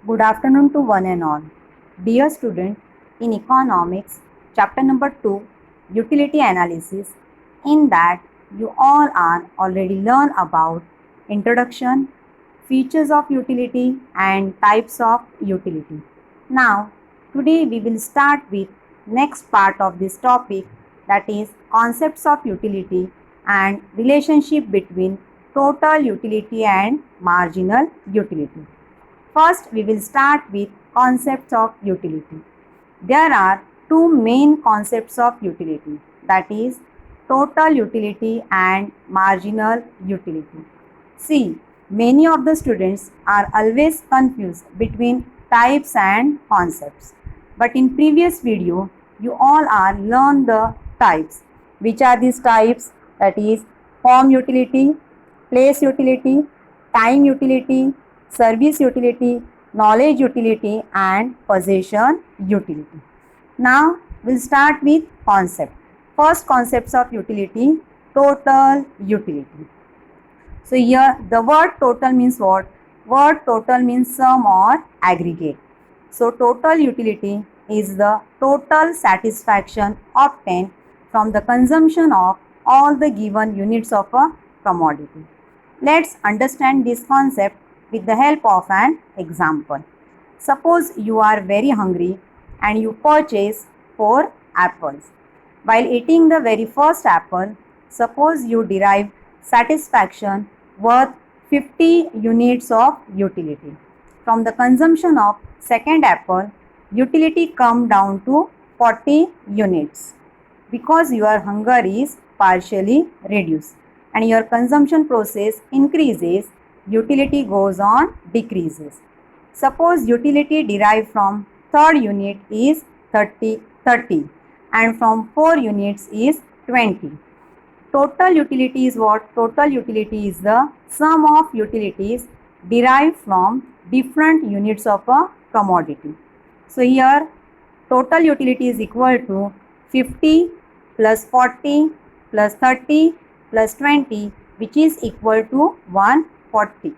Good afternoon to one and all. Dear student, in economics, chapter number 2, utility analysis, in that you all are already learn about introduction, features of utility and types of utility. Now, today we will start with next part of this topic, that is concepts of utility and relationship between total utility and marginal utility. First, we will start with concepts of utility. There are two main concepts of utility, that is total utility and marginal utility. See, many of the students are always confused between types and concepts. But in previous video, you all are learned the types. Which are these types? That is form utility, place utility, time utility, service utility, knowledge utility and possession utility. Now we'll start with concept. First concepts of utility, total utility. So here the word total means what? Word total means sum or aggregate. So total utility is the total satisfaction obtained from the consumption of all the given units of a commodity. Let's understand this concept with the help of an example. Suppose you are very hungry and you purchase 4 apples. While eating the very first apple, suppose you derive satisfaction worth 50 units of utility. From the consumption of second apple, utility come down to 40 units because your hunger is partially reduced and your consumption process increases, utility goes on decreases. Suppose utility derived from third unit is 30 and from 4 units is 20. Total utility is what? Total utility is the sum of utilities derived from different units of a commodity. So here total utility is equal to 50 plus 40 plus 30 plus 20, which is equal to 140.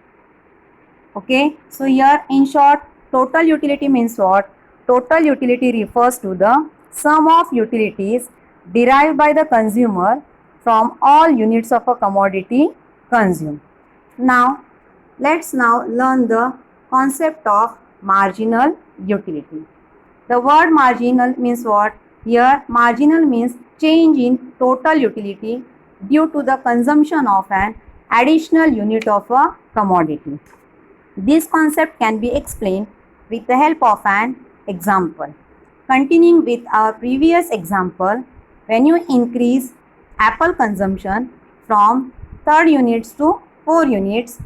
Okay, so here in short, total utility means what? Total utility refers to the sum of utilities derived by the consumer from all units of a commodity consumed. Now, let's now learn the concept of marginal utility. The word marginal means what? Here marginal means change in total utility due to the consumption of an additional unit of a commodity. This concept can be explained with the help of an example. Continuing with our previous example, when you increase apple consumption from 3rd units to 4 units,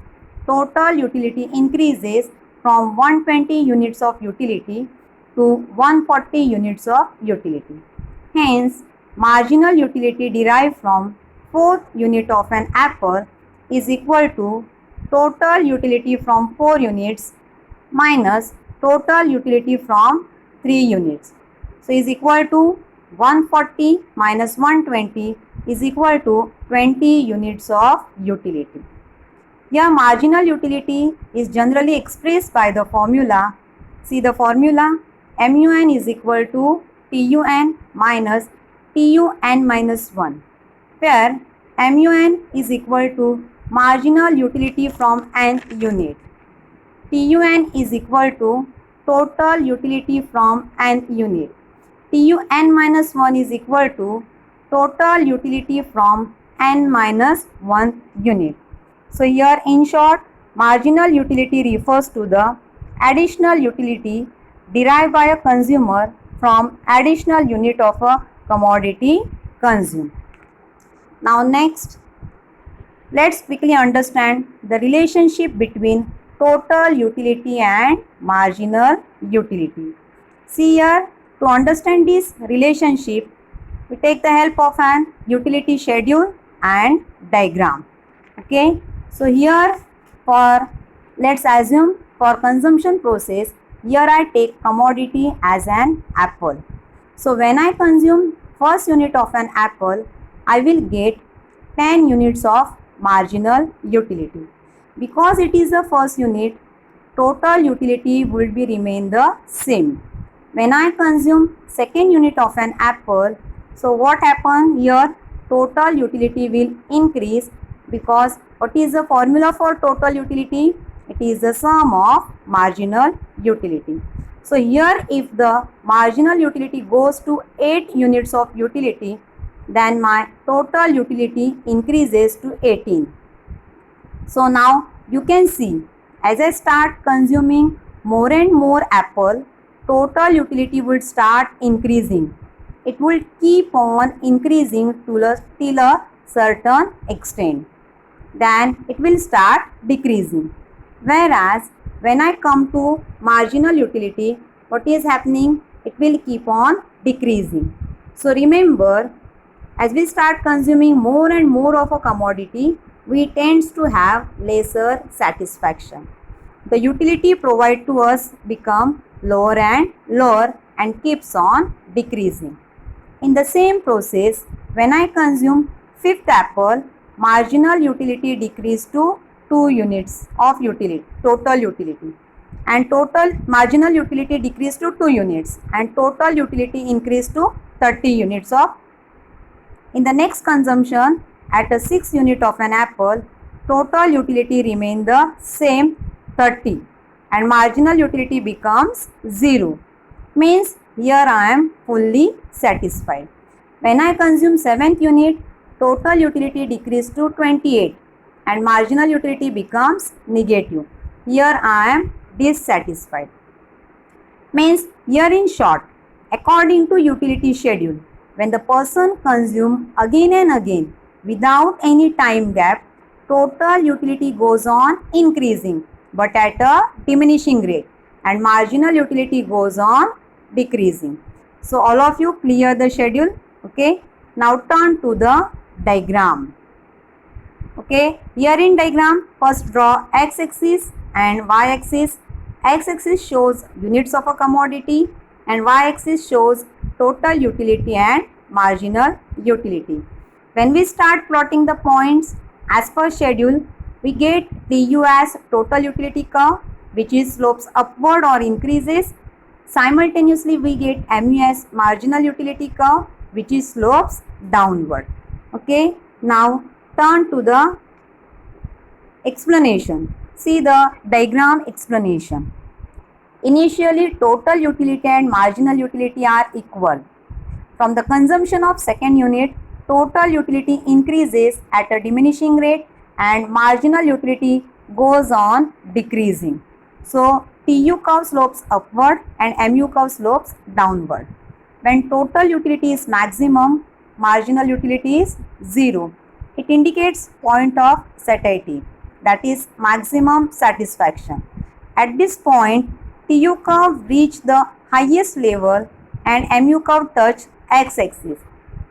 total utility increases from 120 units of utility to 140 units of utility. Hence, marginal utility derived from 4th unit of an apple is equal to total utility from 4 units minus total utility from 3 units. So is equal to 140 minus 120 is equal to 20 units of utility. Here marginal utility is generally expressed by the formula. See the formula, MUN is equal to TUN minus TUN minus 1, where MUN is equal to marginal utility from an unit. TUN is equal to total utility from an unit. TUN minus 1 is equal to total utility from n minus 1 unit. So here in short, marginal utility refers to the additional utility derived by a consumer from additional unit of a commodity consumed. Now next, let's quickly understand the relationship between total utility and marginal utility. See here, to understand this relationship, we take the help of an utility schedule and diagram. Okay, so here let's assume for consumption process, here I take commodity as an apple. So when I consume first unit of an apple, I will get 10 units of marginal utility. Because it is the first unit, total utility will be remain the same. When I consume second unit of an apple, so what happen here? Total utility will increase, because what is the formula for total utility? It is the sum of marginal utility. So here if the marginal utility goes to 8 units of utility, then my total utility increases to 18. So now you can see, as I start consuming more and more apple, total utility will start increasing. It will keep on increasing till a certain extent. Then it will start decreasing. Whereas when I come to marginal utility, what is happening? It will keep on decreasing. So remember, as we start consuming more and more of a commodity, we tend to have lesser satisfaction. The utility provided to us become lower and keeps on decreasing. In the same process, when I consume fifth apple, marginal utility decreased to 2 units of utility, total utility, and total marginal utility decreased to 2 units, and total utility increased to 30 units of. In the next consumption, at a 6 unit of an apple, total utility remain the same 30 and marginal utility becomes 0. Means here I am fully satisfied. When I consume 7th unit, total utility decreased to 28 and marginal utility becomes negative. Here I am dissatisfied. Means here in short, according to utility schedule, when the person consume again and again without any time gap, total utility goes on increasing but at a diminishing rate, and marginal utility goes on decreasing. So all of you clear the schedule? Okay. Now turn to the diagram. Okay. Here in diagram, first draw x-axis and y-axis. X-axis shows units of a commodity and y-axis shows total utility and marginal utility. When we start plotting the points as per schedule, we get TU as total utility curve, which is slopes upward or increases. Simultaneously, we get MU as marginal utility curve, which is slopes downward. Okay. Now turn to the explanation. See the diagram explanation. Initially, total utility and marginal utility are equal. From the consumption of second unit, total utility increases at a diminishing rate and marginal utility goes on decreasing. So TU curve slopes upward and MU curve slopes downward. When total utility is maximum, marginal utility is 0. It indicates point of satiety, that is maximum satisfaction. At this point, TU curve reach the highest level and MU curve touch x-axis.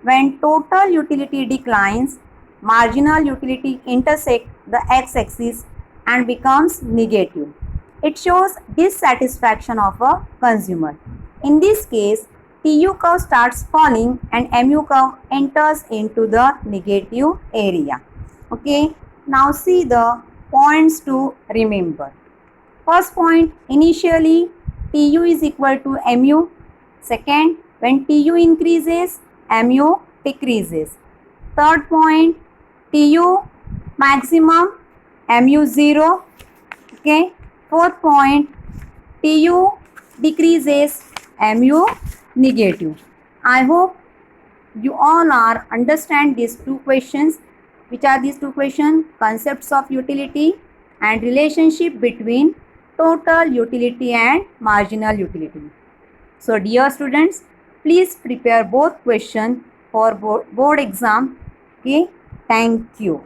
When total utility declines, marginal utility intersect the x-axis and becomes negative. It shows dissatisfaction of a consumer. In this case, TU curve starts falling and MU curve enters into the negative area. Okay. Now see the points to remember. First point, initially TU is equal to MU. Second, when TU increases, MU decreases. Third point, TU maximum, MU 0. Okay. Fourth point, TU decreases, MU negative. I hope you all are understand these two questions. Which are these two questions? Concepts of utility and relationship between total utility and marginal utility. So dear students, please prepare both questions for board exam. Okay. Thank you.